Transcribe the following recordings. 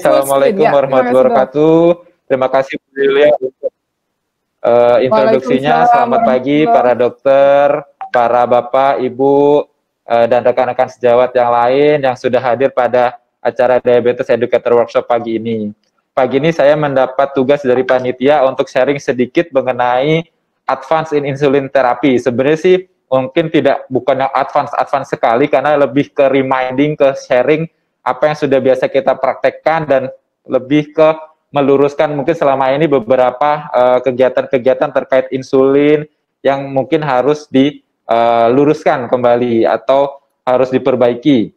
Full screen Assalamualaikum ya. Terima kasih warahmatullahi Dok. wabarakatuh. Terima kasih Bu Lilia untuk introduksinya. Waalaikumsalam Selamat pagi para warahmatullah. dokter, para bapak, ibu, dan rekan-rekan sejawat yang lain yang sudah hadir pada acara Diabetes Educator Workshop pagi ini. Pagi ini saya mendapat tugas dari panitia untuk sharing sedikit mengenai advance in insulin therapy. Sebenarnya sih mungkin bukan yang advance sekali karena lebih ke reminding, ke sharing apa yang sudah biasa kita praktekkan dan lebih ke meluruskan mungkin selama ini beberapa kegiatan-kegiatan terkait insulin yang mungkin harus diluruskan kembali atau harus diperbaiki.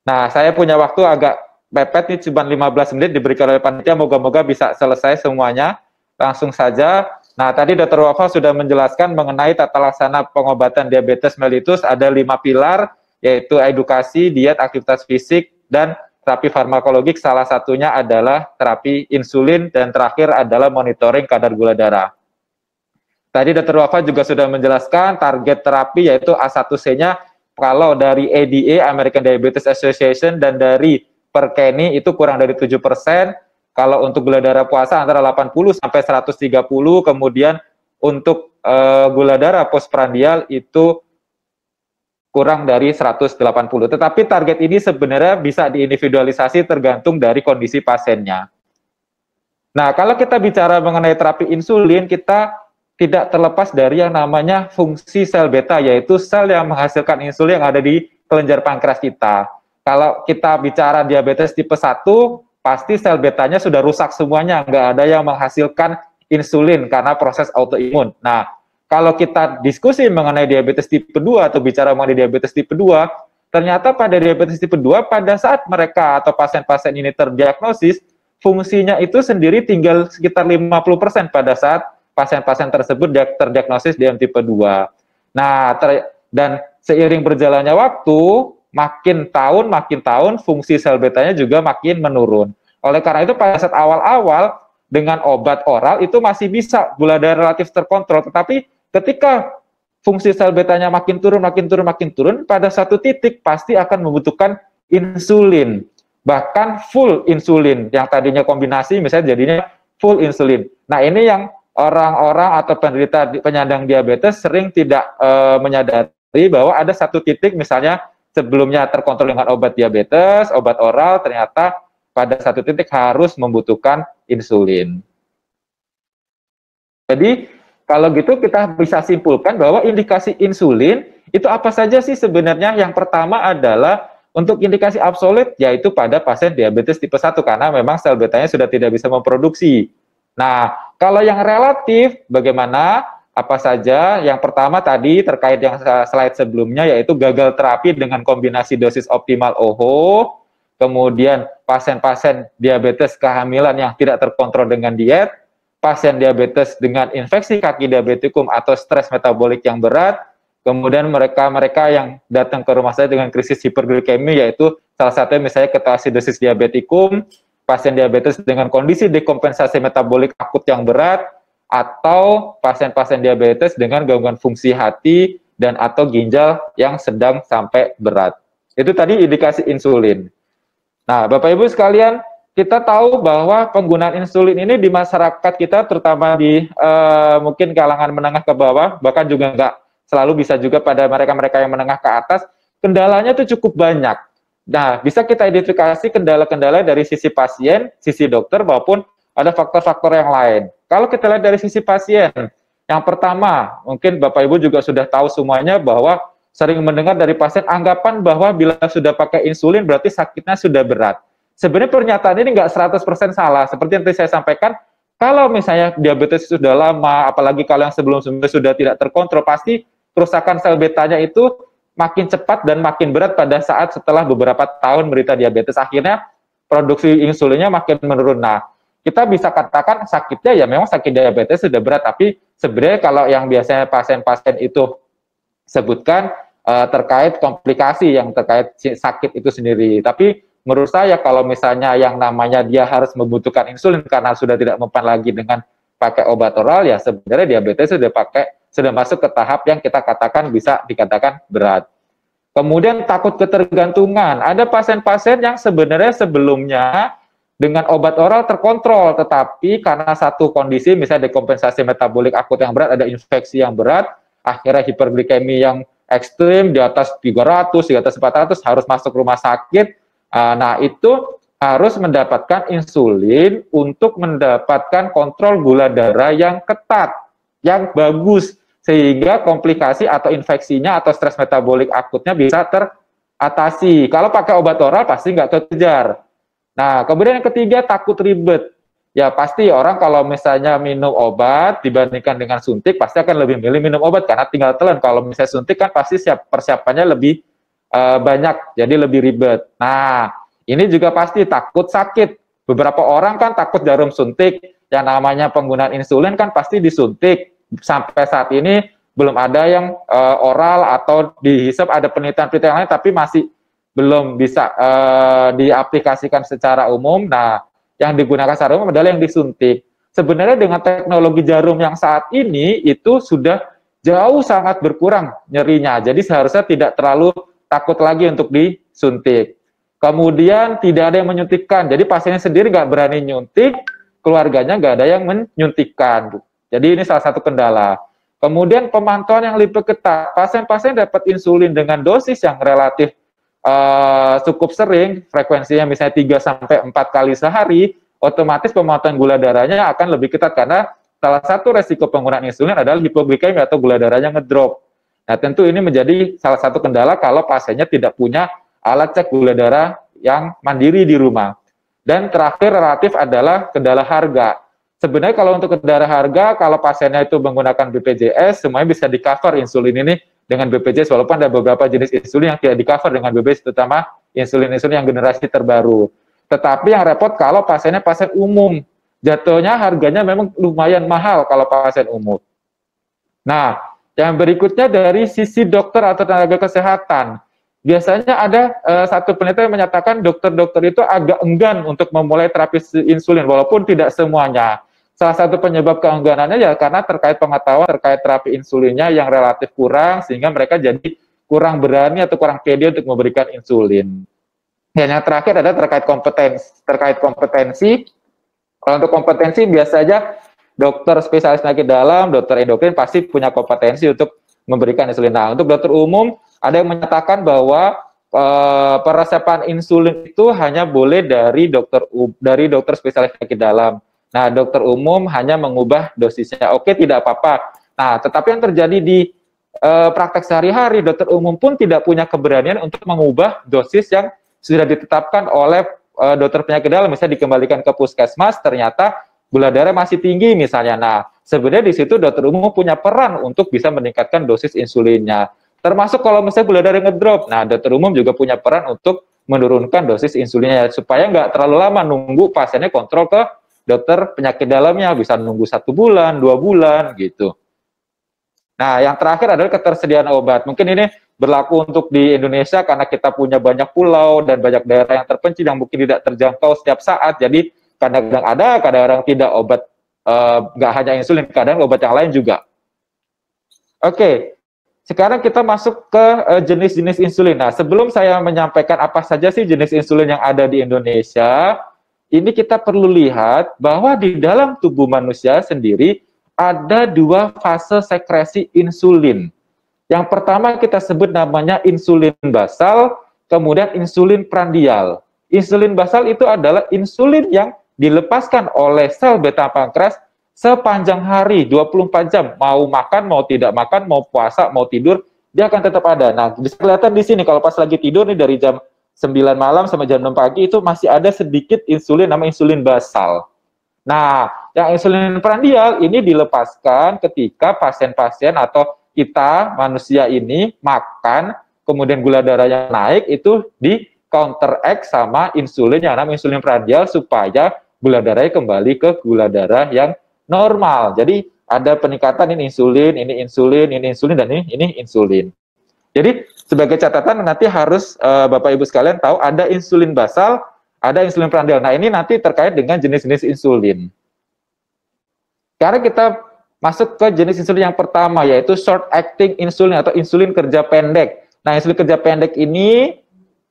Nah, saya punya waktu agak mepet nih, cuma 15 menit diberikan oleh panitia, moga-moga bisa selesai semuanya. Langsung saja. Nah, tadi Dr. Wafa sudah menjelaskan mengenai tata laksana pengobatan diabetes mellitus, ada 5 pilar, yaitu edukasi, diet, aktivitas fisik, dan terapi farmakologik. Salah satunya adalah terapi insulin, dan terakhir adalah monitoring kadar gula darah. Tadi Dr. Wafa juga sudah menjelaskan target terapi yaitu A1C-nya kalau dari ADA, American Diabetes Association, dan dari Perkeni itu kurang dari 7%. Kalau untuk gula darah puasa antara 80 sampai 130, kemudian untuk gula darah postprandial itu kurang dari 180. Tetapi target ini sebenarnya bisa diindividualisasi tergantung dari kondisi pasiennya. Nah, kalau kita bicara mengenai terapi insulin, kita tidak terlepas dari yang namanya fungsi sel beta, yaitu sel yang menghasilkan insulin yang ada di kelenjar pankreas kita. Kalau kita bicara diabetes tipe 1, pasti sel betanya sudah rusak semuanya, nggak ada yang menghasilkan insulin karena proses autoimun. Nah, kalau kita diskusi mengenai diabetes tipe 2 atau bicara mengenai diabetes tipe 2, ternyata pada diabetes tipe 2, pada saat mereka atau pasien-pasien ini terdiagnosis, fungsinya itu sendiri tinggal sekitar 50% pada saat pasien-pasien tersebut terdiagnosis DM tipe 2. Nah, dan seiring berjalannya waktu, makin tahun fungsi sel betanya juga makin menurun. Oleh karena itu pada saat awal-awal dengan obat oral itu masih bisa gula darah relatif terkontrol, tetapi ketika fungsi sel betanya makin turun, pada satu titik pasti akan membutuhkan insulin, bahkan full insulin, yang tadinya kombinasi misalnya jadinya full insulin. Nah, ini yang orang-orang atau penderita penyandang diabetes sering tidak menyadari bahwa ada satu titik misalnya sebelumnya terkontrol dengan obat diabetes, obat oral, ternyata pada satu titik harus membutuhkan insulin. Jadi kalau gitu kita bisa simpulkan bahwa indikasi insulin itu apa saja sih sebenarnya? Yang pertama adalah untuk indikasi absolut, yaitu pada pasien diabetes tipe 1 karena memang sel betanya sudah tidak bisa memproduksi. Nah, kalau yang relatif bagaimana? Apa saja? Yang pertama tadi terkait yang slide sebelumnya, yaitu gagal terapi dengan kombinasi dosis optimal OHO, kemudian pasien-pasien diabetes kehamilan yang tidak terkontrol dengan diet, pasien diabetes dengan infeksi kaki diabetikum atau stres metabolik yang berat, kemudian mereka yang datang ke rumah saya dengan krisis hiperglikemi, yaitu salah satunya misalnya ketoasidosis diabetikum, pasien diabetes dengan kondisi dekompensasi metabolik akut yang berat, atau pasien-pasien diabetes dengan gangguan fungsi hati dan atau ginjal yang sedang sampai berat. Itu tadi indikasi insulin. Nah, Bapak Ibu sekalian, kita tahu bahwa penggunaan insulin ini di masyarakat kita, terutama di mungkin kalangan menengah ke bawah, bahkan juga nggak selalu, bisa juga pada mereka-mereka yang menengah ke atas, kendalanya itu cukup banyak. Nah, bisa kita identifikasi kendala-kendala dari sisi pasien, sisi dokter, maupun ada faktor-faktor yang lain. Kalau kita lihat dari sisi pasien, yang pertama, mungkin Bapak Ibu juga sudah tahu semuanya bahwa sering mendengar dari pasien anggapan bahwa bila sudah pakai insulin berarti sakitnya sudah berat. Sebenarnya pernyataan ini nggak 100% salah. Seperti yang tadi saya sampaikan, kalau misalnya diabetes sudah lama, apalagi kalau yang sebelum-sebelumnya sudah tidak terkontrol, pasti kerusakan sel betanya itu makin cepat dan makin berat pada saat setelah beberapa tahun menderita diabetes. Akhirnya produksi insulinnya makin menurun. Nah, kita bisa katakan sakitnya ya memang sakit diabetes sudah berat, tapi sebenarnya kalau yang biasanya pasien-pasien itu sebutkan terkait komplikasi yang terkait sakit itu sendiri. Tapi menurut saya kalau misalnya yang namanya dia harus membutuhkan insulin karena sudah tidak mempan lagi dengan pakai obat oral, ya sebenarnya diabetes sudah masuk ke tahap yang kita katakan bisa dikatakan berat. Kemudian takut ketergantungan. Ada pasien-pasien yang sebenarnya sebelumnya dengan obat oral terkontrol, tetapi karena satu kondisi, misalnya dekompensasi metabolik akut yang berat, ada infeksi yang berat, akhirnya hiperglikemi yang ekstrim di atas 300, di atas 400 harus masuk rumah sakit. Nah, itu harus mendapatkan insulin untuk mendapatkan kontrol gula darah yang ketat, yang bagus, sehingga komplikasi atau infeksinya atau stres metabolik akutnya bisa teratasi. Kalau pakai obat oral pasti nggak kekejar. Nah, kemudian yang ketiga, takut ribet. Ya, pasti orang kalau misalnya minum obat dibandingkan dengan suntik, pasti akan lebih milih minum obat, karena tinggal telan. Kalau misalnya suntik kan pasti persiapannya lebih banyak, jadi lebih ribet. Nah, ini juga pasti takut sakit. Beberapa orang kan takut jarum suntik, yang namanya penggunaan insulin kan pasti disuntik. Sampai saat ini belum ada yang oral atau dihisap, ada penelitian-penelitian lain, tapi masih belum bisa diaplikasikan secara umum. Nah, yang digunakan secara umum adalah yang disuntik. Sebenarnya dengan teknologi jarum yang saat ini itu sudah jauh sangat berkurang nyerinya. Jadi seharusnya tidak terlalu takut lagi untuk disuntik. Kemudian tidak ada yang menyuntikkan. Jadi pasiennya sendiri nggak berani nyuntik, keluarganya nggak ada yang menyuntikkan. Jadi ini salah satu kendala. Kemudian pemantauan yang lebih ketat. Pasien-pasien dapat insulin dengan dosis yang relatif cukup sering, frekuensinya misalnya 3-4 kali sehari, otomatis pemantauan gula darahnya akan lebih ketat, karena salah satu resiko penggunaan insulin adalah hipoglikemi atau gula darahnya ngedrop. Nah, tentu ini menjadi salah satu kendala kalau pasiennya tidak punya alat cek gula darah yang mandiri di rumah. Dan terakhir relatif adalah kendala harga. Sebenarnya kalau untuk kendala harga, kalau pasiennya itu menggunakan BPJS, semuanya bisa di-cover insulin ini dengan BPJS, walaupun ada beberapa jenis insulin yang tidak di-cover dengan BPJS, terutama insulin-insulin yang generasi terbaru. Tetapi yang repot kalau pasiennya pasien umum, jatuhnya harganya memang lumayan mahal kalau pasien umum. Nah, yang berikutnya dari sisi dokter atau tenaga kesehatan, biasanya ada satu penelitian yang menyatakan dokter-dokter itu agak enggan untuk memulai terapi insulin, walaupun tidak semuanya. Salah satu penyebab keengganannya ya karena terkait pengetahuan terkait terapi insulinnya yang relatif kurang, sehingga mereka jadi kurang berani atau kurang pede untuk memberikan insulin. Dan yang terakhir adalah terkait kompetensi. Kalau untuk kompetensi biasanya dokter spesialis penyakit dalam, dokter endokrin pasti punya kompetensi untuk memberikan insulin. Nah, untuk dokter umum ada yang menyatakan bahwa peresepan insulin itu hanya boleh dari dokter spesialis penyakit dalam. Nah, dokter umum hanya mengubah dosisnya. Oke, tidak apa-apa. Nah, tetapi yang terjadi di praktek sehari-hari, dokter umum pun tidak punya keberanian untuk mengubah dosis yang sudah ditetapkan oleh dokter penyakit dalam. Misalnya dikembalikan ke puskesmas, ternyata gula darah masih tinggi misalnya. Nah, sebenarnya di situ dokter umum punya peran untuk bisa meningkatkan dosis insulinnya. Termasuk kalau misalnya gula darah ngedrop, nah dokter umum juga punya peran untuk menurunkan dosis insulinnya supaya nggak terlalu lama nunggu pasiennya kontrol ke dokter penyakit dalamnya, bisa nunggu 1 bulan, 2 bulan gitu. Nah, yang terakhir adalah ketersediaan obat. Mungkin ini berlaku untuk di Indonesia karena kita punya banyak pulau dan banyak daerah yang terpencil yang mungkin tidak terjangkau setiap saat. Jadi kadang-kadang ada, kadang-kadang tidak obat, nggak hanya insulin, kadang obat yang lain juga. Oke, sekarang kita masuk ke jenis-jenis insulin. Nah, sebelum saya menyampaikan apa saja sih jenis insulin yang ada di Indonesia, ini kita perlu lihat bahwa di dalam tubuh manusia sendiri ada 2 fase sekresi insulin. Yang pertama kita sebut namanya insulin basal, kemudian insulin prandial. Insulin basal itu adalah insulin yang dilepaskan oleh sel beta pankreas sepanjang hari, 24 jam. Mau makan, mau tidak makan, mau puasa, mau tidur, dia akan tetap ada. Nah, bisa kelihatan di sini kalau pas lagi tidur nih dari jam 9 malam sampai jam 6 pagi itu masih ada sedikit insulin namanya insulin basal. Nah, yang insulin prandial ini dilepaskan ketika pasien-pasien atau kita manusia ini makan, kemudian gula darahnya naik, itu di counteract sama insulin yang namanya insulin prandial supaya gula darahnya kembali ke gula darah yang normal. Jadi ada peningkatan ini insulin, ini insulin, ini insulin, dan ini insulin. Jadi sebagai catatan nanti harus Bapak Ibu sekalian tahu ada insulin basal, ada insulin prandial. Nah, ini nanti terkait dengan jenis-jenis insulin. Sekarang kita masuk ke jenis insulin yang pertama, yaitu short acting insulin atau insulin kerja pendek. Nah, insulin kerja pendek ini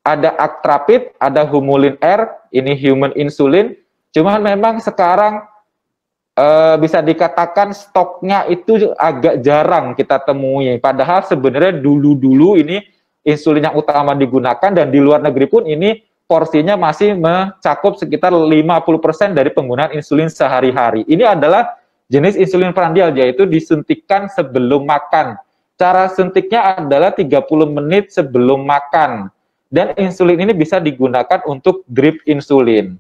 ada Actrapid, ada Humulin R, ini human insulin. Cuman memang sekarang bisa dikatakan stoknya itu agak jarang kita temui. Padahal sebenarnya dulu-dulu ini insulin yang utama digunakan, dan di luar negeri pun ini porsinya masih mencakup sekitar 50% dari penggunaan insulin sehari-hari. Ini adalah jenis insulin prandial, yaitu disuntikkan sebelum makan. Cara suntiknya adalah 30 menit sebelum makan. Dan insulin ini bisa digunakan untuk drip insulin.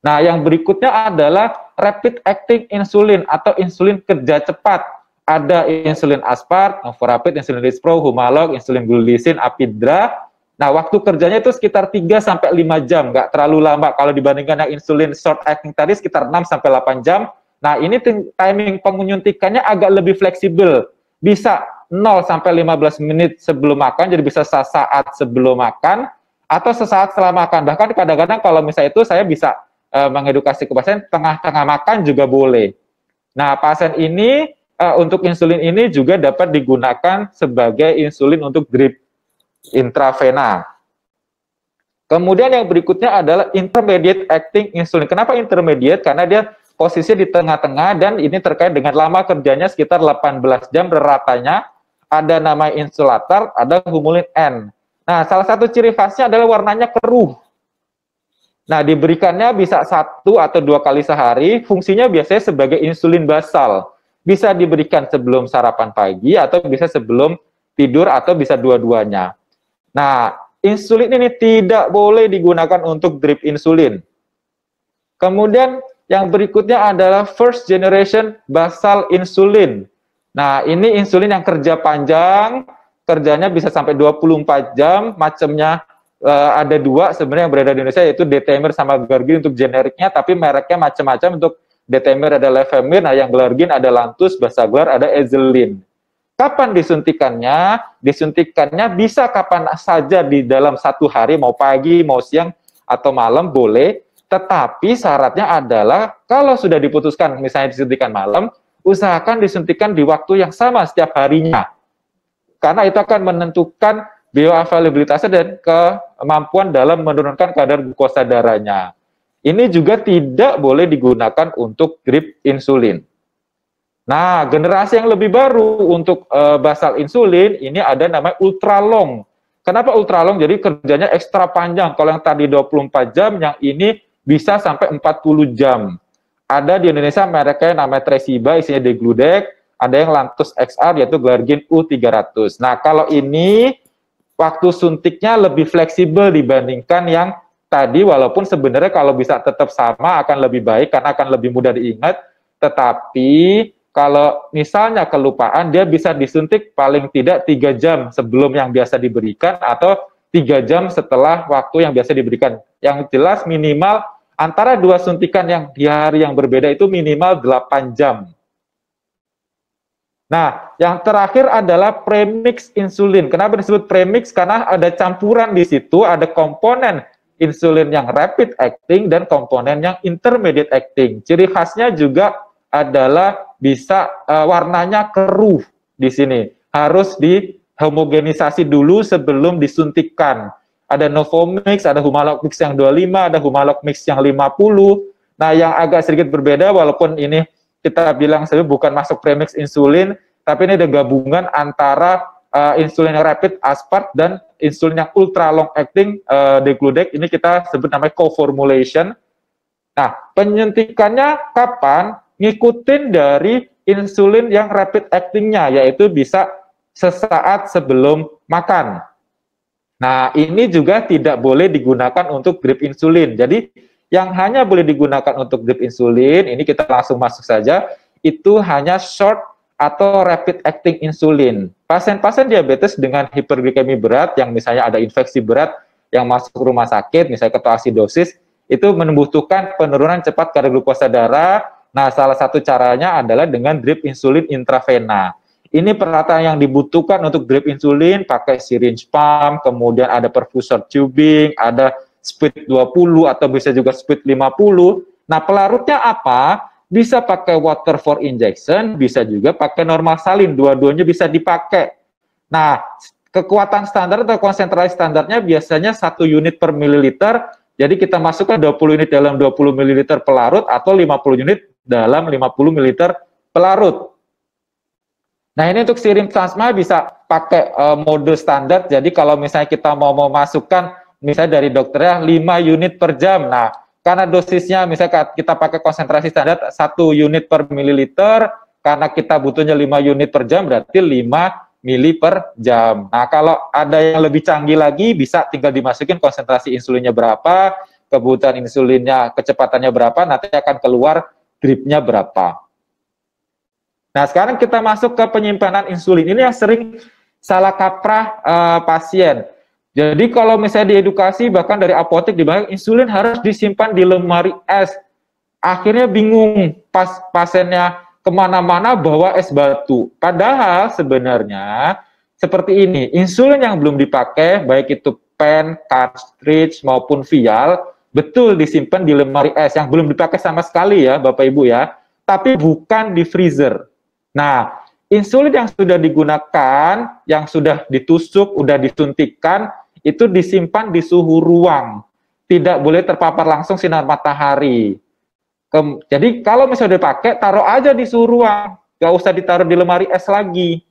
Nah, yang berikutnya adalah rapid acting insulin atau insulin kerja cepat. Ada insulin aspart, novorapid, insulin lispro, humalog, insulin glulisin, apidra. Nah, waktu kerjanya itu sekitar 3-5 jam, nggak terlalu lama. Kalau dibandingkan yang insulin short acting tadi sekitar 6-8 jam. Nah, ini timing penyuntikannya agak lebih fleksibel. Bisa 0-15 menit sebelum makan, jadi bisa sesaat sebelum makan, atau sesaat setelah makan. Bahkan kadang-kadang kalau misalnya itu saya bisa mengedukasi ke pasien, tengah-tengah makan juga boleh. Nah, pasien ini untuk insulin ini juga dapat digunakan sebagai insulin untuk drip intravena. Kemudian yang berikutnya adalah intermediate acting insulin. Kenapa intermediate? Karena dia posisi di tengah-tengah, dan ini terkait dengan lama kerjanya sekitar 18 jam ratanya. Ada nama insulator, ada Humulin N. Nah, salah satu ciri khasnya adalah warnanya keruh. Nah, diberikannya bisa 1 atau 2 kali sehari, fungsinya biasanya sebagai insulin basal. Bisa diberikan sebelum sarapan pagi, atau bisa sebelum tidur, atau bisa dua-duanya. Nah, insulin ini tidak boleh digunakan untuk drip insulin. Kemudian, yang berikutnya adalah first generation basal insulin. Nah, ini insulin yang kerja panjang, kerjanya bisa sampai 24 jam, macamnya ada 2 sebenarnya yang beredar di Indonesia, yaitu Detemir sama Glargin untuk generiknya, tapi mereknya macam-macam. Untuk Detemir ada Levemir, nah yang Glargin ada Lantus, Basaglar, ada Ezelin. Kapan disuntikannya? Disuntikannya bisa kapan saja di dalam 1 hari, mau pagi, mau siang, atau malam boleh, tetapi syaratnya adalah kalau sudah diputuskan misalnya disuntikan malam, usahakan disuntikan di waktu yang sama setiap harinya. Karena itu akan menentukan bioavailabilitasnya dan kemampuan dalam menurunkan kadar glukosa darahnya. Ini juga tidak boleh digunakan untuk drip insulin. Nah, generasi yang lebih baru untuk basal insulin, ini ada namanya ultralong. Kenapa ultralong? Jadi kerjanya ekstra panjang. Kalau yang tadi 24 jam, yang ini bisa sampai 40 jam. Ada di Indonesia mereknya namanya Tresiba, isinya degludec. Ada yang Lantus XR, yaitu Glargin U300. Nah, kalau ini waktu suntiknya lebih fleksibel dibandingkan yang tadi, walaupun sebenarnya kalau bisa tetap sama akan lebih baik karena akan lebih mudah diingat. Tetapi kalau misalnya kelupaan, dia bisa disuntik paling tidak 3 jam sebelum yang biasa diberikan, atau 3 jam setelah waktu yang biasa diberikan. Yang jelas minimal antara 2 suntikan yang di hari yang berbeda itu minimal 8 jam. Nah, yang terakhir adalah premix insulin. Kenapa disebut premix? Karena ada campuran di situ, ada komponen insulin yang rapid acting dan komponen yang intermediate acting. Ciri khasnya juga adalah bisa warnanya keruh di sini. Harus dihomogenisasi dulu sebelum disuntikkan. Ada Novomix, ada Humalog Mix yang 25, ada Humalog Mix yang 50. Nah, yang agak sedikit berbeda, walaupun ini kita bilang sebenarnya bukan masuk premix insulin, tapi ini ada gabungan antara insulin yang rapid aspart dan insulin yang ultra long acting degludec. Ini kita sebut namanya co-formulation. Nah, penyuntikannya kapan? Ngikutin dari insulin yang rapid actingnya, yaitu bisa sesaat sebelum makan. Nah, ini juga tidak boleh digunakan untuk drip insulin. Jadi, yang hanya boleh digunakan untuk drip insulin, ini kita langsung masuk saja, itu hanya short atau rapid acting insulin. Pasien-pasien diabetes dengan hiperglikemi berat, yang misalnya ada infeksi berat, yang masuk rumah sakit, misalnya ketoasidosis, itu membutuhkan penurunan cepat kadar glukosa darah. Nah, salah satu caranya adalah dengan drip insulin intravena. Ini peralatan yang dibutuhkan untuk drip insulin, pakai syringe pump, kemudian ada perfusor tubing, ada speed 20 atau bisa juga speed 50. Nah, pelarutnya apa? Bisa pakai water for injection, bisa juga pakai normal salin, dua-duanya bisa dipakai. Nah, kekuatan standar atau konsentrasi standarnya biasanya 1 unit per mililiter. Jadi kita masukkan 20 unit dalam 20 ml pelarut atau 50 unit dalam 50 ml pelarut. Nah, ini untuk sirim plasma bisa pakai mode standar. Jadi kalau misalnya kita mau memasukkan misalnya dari dokternya 5 unit per jam. Nah, karena dosisnya misalnya kita pakai konsentrasi standar 1 unit per mililiter, karena kita butuhnya 5 unit per jam berarti 5 mili per jam. Nah, kalau ada yang lebih canggih lagi, bisa tinggal dimasukin konsentrasi insulinnya berapa, kebutuhan insulinnya, kecepatannya berapa, nanti akan keluar dripnya berapa. Nah, sekarang kita masuk ke penyimpanan insulin. Ini yang sering salah kaprah pasien. Jadi kalau misalnya diedukasi, bahkan dari apotek dibilang insulin harus disimpan di lemari es. Akhirnya bingung pas pasiennya kemana-mana bawa es batu. Padahal sebenarnya seperti ini, insulin yang belum dipakai, baik itu pen, cartridge, maupun vial, betul disimpan di lemari es, yang belum dipakai sama sekali ya Bapak Ibu ya, tapi bukan di freezer. Nah, insulin yang sudah digunakan, yang sudah ditusuk, sudah disuntikkan, itu disimpan di suhu ruang. Tidak boleh terpapar langsung sinar matahari. Jadi kalau misalnya dipakai, taruh aja di suhu ruang, nggak usah ditaruh di lemari es lagi,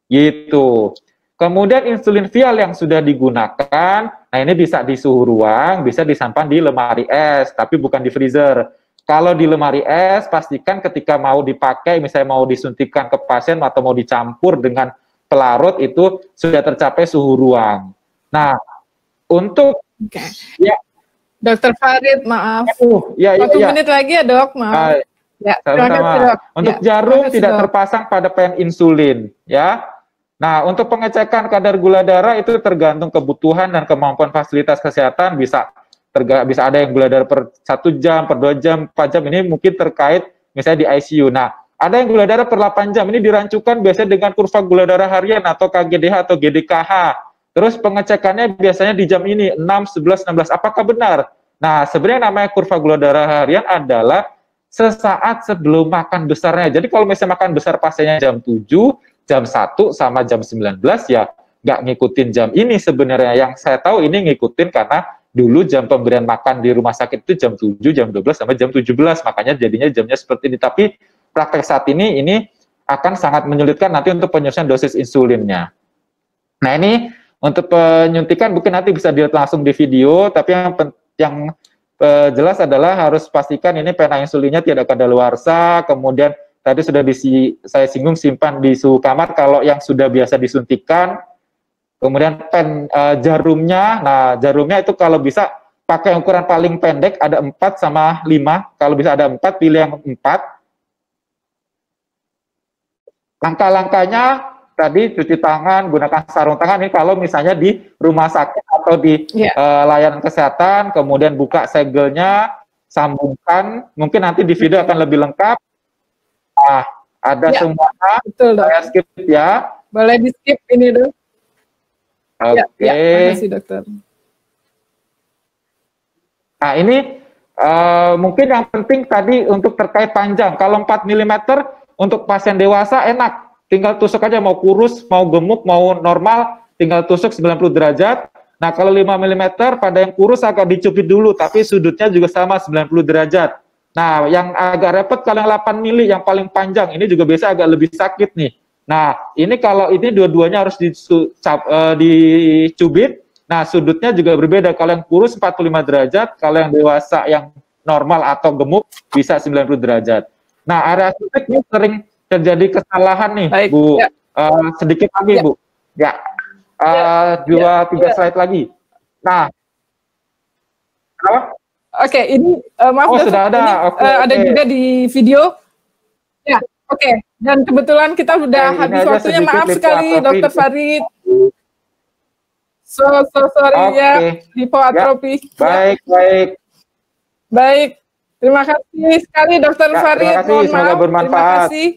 gitu. Kemudian insulin vial yang sudah digunakan, nah ini bisa di suhu ruang, bisa disimpan di lemari es, tapi bukan di freezer. Kalau di lemari es, pastikan ketika mau dipakai, misalnya mau disuntikan ke pasien atau mau dicampur dengan pelarut, itu sudah tercapai suhu ruang. Nah, untuk ya. Dokter Farid, maaf. Ya, 1 menit lagi ya dok, maaf. Ya, sama-sama. Untuk jarum tidak terpasang pada pen insulin, ya. Nah, untuk pengecekan kadar gula darah itu tergantung kebutuhan dan kemampuan fasilitas kesehatan. Bisa ada yang gula darah per 1 jam, per 2 jam, 4 jam. Ini mungkin terkait misalnya di ICU. Nah, ada yang gula darah per 8 jam. Ini dirancukan biasanya dengan kurva gula darah harian atau KGDH atau GDKH. Terus pengecekannya biasanya di jam ini, 6, 11, 16. Apakah benar? Nah, sebenarnya namanya kurva gula darah harian adalah sesaat sebelum makan besarnya. Jadi kalau misalnya makan besar pasiennya jam 7, jam 1, sama jam 19, ya nggak ngikutin jam ini sebenarnya. Yang saya tahu ini ngikutin karena dulu jam pemberian makan di rumah sakit itu jam 7, jam 12, sampai jam 17. Makanya jadinya jamnya seperti ini. Tapi praktek saat ini akan sangat menyulitkan nanti untuk penyusunan dosis insulinnya. Nah, ini untuk penyuntikan mungkin nanti bisa dilihat langsung di video, tapi yang jelas adalah harus pastikan ini pena insulinnya tidak kadaluarsa, kemudian tadi sudah saya singgung simpan di suhu kamar kalau yang sudah biasa disuntikan, kemudian pen jarumnya, nah jarumnya itu kalau bisa pakai ukuran paling pendek, ada 4 sama 5, kalau bisa ada 4, pilih yang 4. Langkah-langkahnya tadi cuci tangan, gunakan sarung tangan ini kalau misalnya di rumah sakit atau di layanan kesehatan, kemudian buka segelnya, sambungkan, mungkin nanti di video akan lebih lengkap. Nah, ada semuanya, betul, saya skip ya. Boleh di skip ini dong. Oke. Terima kasih dokter. Nah, ini mungkin yang penting tadi untuk terkait panjang, kalau 4 mm untuk pasien dewasa enak. Tinggal tusuk aja, mau kurus, mau gemuk, mau normal, tinggal tusuk 90 derajat. Nah, kalau 5 mm pada yang kurus agak dicubit dulu, tapi sudutnya juga sama 90 derajat. Nah, yang agak repot kalau yang 8 mili, yang paling panjang, ini juga biasa agak lebih sakit nih. Nah, ini kalau ini dua-duanya harus dicubit, nah sudutnya juga berbeda. Kalau yang kurus 45 derajat, kalau yang dewasa yang normal atau gemuk bisa 90 derajat. Nah, area sudut ini sering terjadi kesalahan nih. Baik, Bu. Ya. Sedikit lagi, Bu. Ya. 2-3 slide lagi. Nah. Oke, ini maaf sudah ada. Ini, ada juga di video. Ya, oke. Dan kebetulan kita sudah habis waktunya. Maaf sekali, Dokter Farid. Sorry ya, hipoatrofi. Baik. Baik. Terima kasih sekali Dokter Farid. Terima kasih, semoga bermanfaat. Terima kasih.